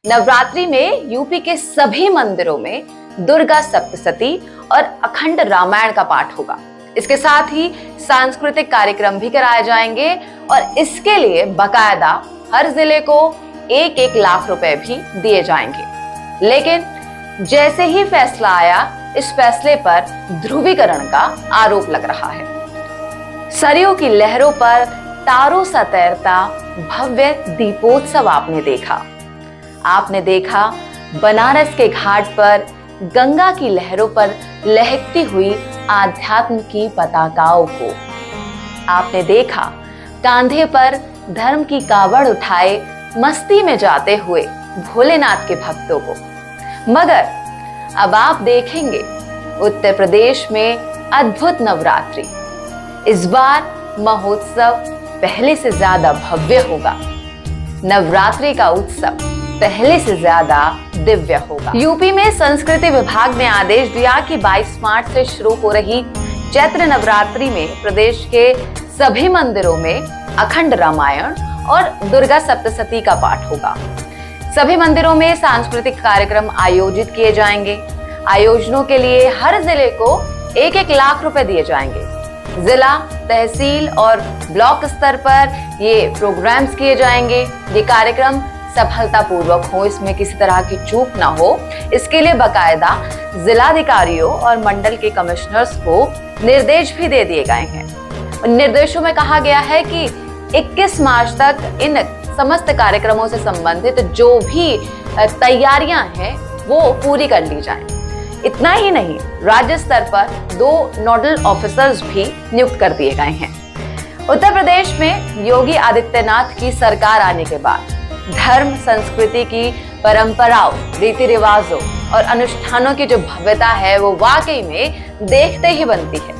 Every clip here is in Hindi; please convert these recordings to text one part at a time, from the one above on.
नवरात्रि में यूपी के सभी मंदिरों में दुर्गा सप्तशती और अखंड रामायण का पाठ होगा। इसके साथ ही सांस्कृतिक कार्यक्रम भी कराए जाएंगे और इसके लिए बकायदा हर जिले को 1-1 लाख रुपए भी दिए जाएंगे। लेकिन जैसे ही फैसला आया, इस फैसले पर ध्रुवीकरण का आरोप लग रहा है। सरयू की लहरों पर तारों सा तैरता भव्य दीपोत्सव आपने देखा बनारस के घाट पर गंगा की लहरों पर लहकती हुई आध्यात्म की पताकाओं को। आपने देखा कांधे पर धर्म की कावड़ उठाए मस्ती में जाते हुए भोलेनाथ के भक्तों को। मगर अब आप देखेंगे उत्तर प्रदेश में अद्भुत नवरात्रि। इस बार महोत्सव पहले से ज्यादा भव्य होगा। नवरात्रि का उत्सव पहले से ज्यादा दिव्य होगा। यूपी में संस्कृति विभाग ने आदेश दिया कि 22 मार्च से शुरू हो रही चैत्र नवरात्रि में प्रदेश के सभी मंदिरों में अखंड रामायण और दुर्गा सप्तशती का पाठ होगा। सभी मंदिरों में सांस्कृतिक कार्यक्रम आयोजित किए जाएंगे। आयोजनों के लिए हर जिले को 1-1 लाख रुपए दिए जाएंगे। जिला, तहसील और ब्लॉक स्तर पर ये प्रोग्राम्स किए जाएंगे। ये कार्यक्रम सफलतापूर्वक हो, इसमें किसी तरह की चूक ना हो, इसके लिए बकायदा जिलाधिकारियों और मंडल के कमिश्नर्स को निर्देश भी दे दिए गए हैं। निर्देशों में कहा गया है कि 21 मार्च तक इन समस्त कार्यक्रमों से संबंधित जो भी तैयारियां हैं वो पूरी कर ली जाएं। इतना ही नहीं, राज्य स्तर पर 2 नोडल ऑफिसर्स भी नियुक्त कर दिए गए हैं। उत्तर प्रदेश में योगी आदित्यनाथ की सरकार आने के बाद धर्म, संस्कृति की परंपराओं, रीति रिवाजों और अनुष्ठानों की जो भव्यता है वो वाकई में देखते ही बनती है।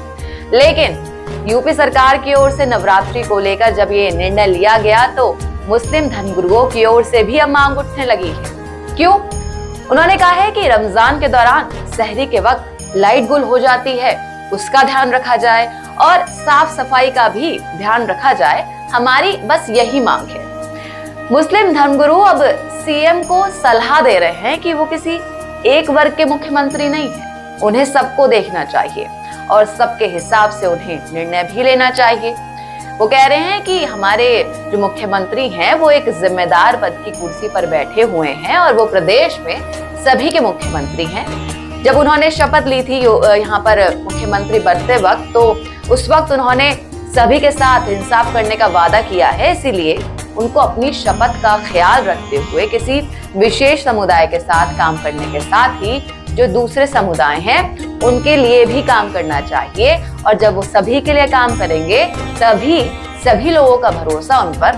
लेकिन यूपी सरकार की ओर से नवरात्रि को लेकर जब ये निर्णय लिया गया तो मुस्लिम धर्मगुरुओं की ओर से भी अब मांग उठने लगी है। क्यों? उन्होंने कहा है कि रमजान के दौरान सहरी के वक्त लाइट गुल हो जाती है, उसका ध्यान रखा जाए और साफ सफाई का भी ध्यान रखा जाए। हमारी बस यही मांग है। मुस्लिम धर्मगुरु अब सीएम को सलाह दे रहे हैं कि वो किसी एक वर्ग के मुख्यमंत्री नहीं है, उन्हें सबको देखना चाहिए और सबके हिसाब से उन्हें निर्णय भी लेना चाहिए। वो कह रहे हैं कि हमारे जो मुख्यमंत्री हैं वो एक जिम्मेदार पद की कुर्सी पर बैठे हुए हैं और वो प्रदेश में सभी के मुख्यमंत्री हैं। जब उन्होंने शपथ ली थी यहाँ पर मुख्यमंत्री बनते वक्त, तो उस वक्त उन्होंने सभी के साथ इंसाफ करने का वादा किया है। इसीलिए उनको अपनी शपथ का ख्याल रखते हुए किसी विशेष समुदाय के साथ काम करने के साथ ही जो दूसरे समुदाय हैं उनके लिए भी काम करना चाहिए। और जब वो सभी के लिए काम करेंगे तभी सभी लोगों का भरोसा उन पर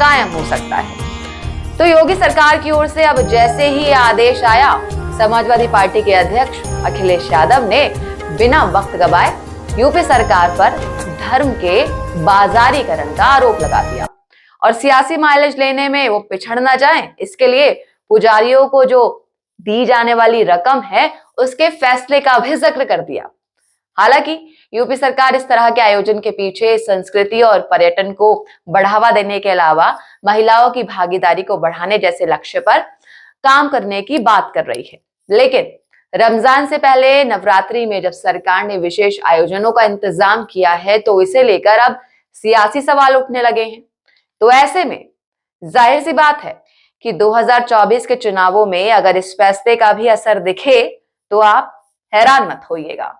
कायम हो सकता है। तो योगी सरकार की ओर से अब जैसे ही आदेश आया, समाजवादी पार्टी के अध्यक्ष अखिलेश यादव ने बिना वक्त गवाए यूपी सरकार पर धर्म के बाजारीकरण का आरोप लगा दिया और सियासी माइलेज लेने में वो पिछड़ ना जाएं, इसके लिए पुजारियों को जो दी जाने वाली रकम है उसके फैसले का भी जिक्र कर दिया। हालांकि यूपी सरकार इस तरह के आयोजन के पीछे संस्कृति और पर्यटन को बढ़ावा देने के अलावा महिलाओं की भागीदारी को बढ़ाने जैसे लक्ष्य पर काम करने की बात कर रही है। लेकिन रमजान से पहले नवरात्रि में जब सरकार ने विशेष आयोजनों का इंतजाम किया है तो इसे लेकर अब सियासी सवाल उठने लगे हैं। तो ऐसे में जाहिर सी बात है कि 2024 के चुनावों में अगर इस फैसले का भी असर दिखे तो आप हैरान मत होइएगा।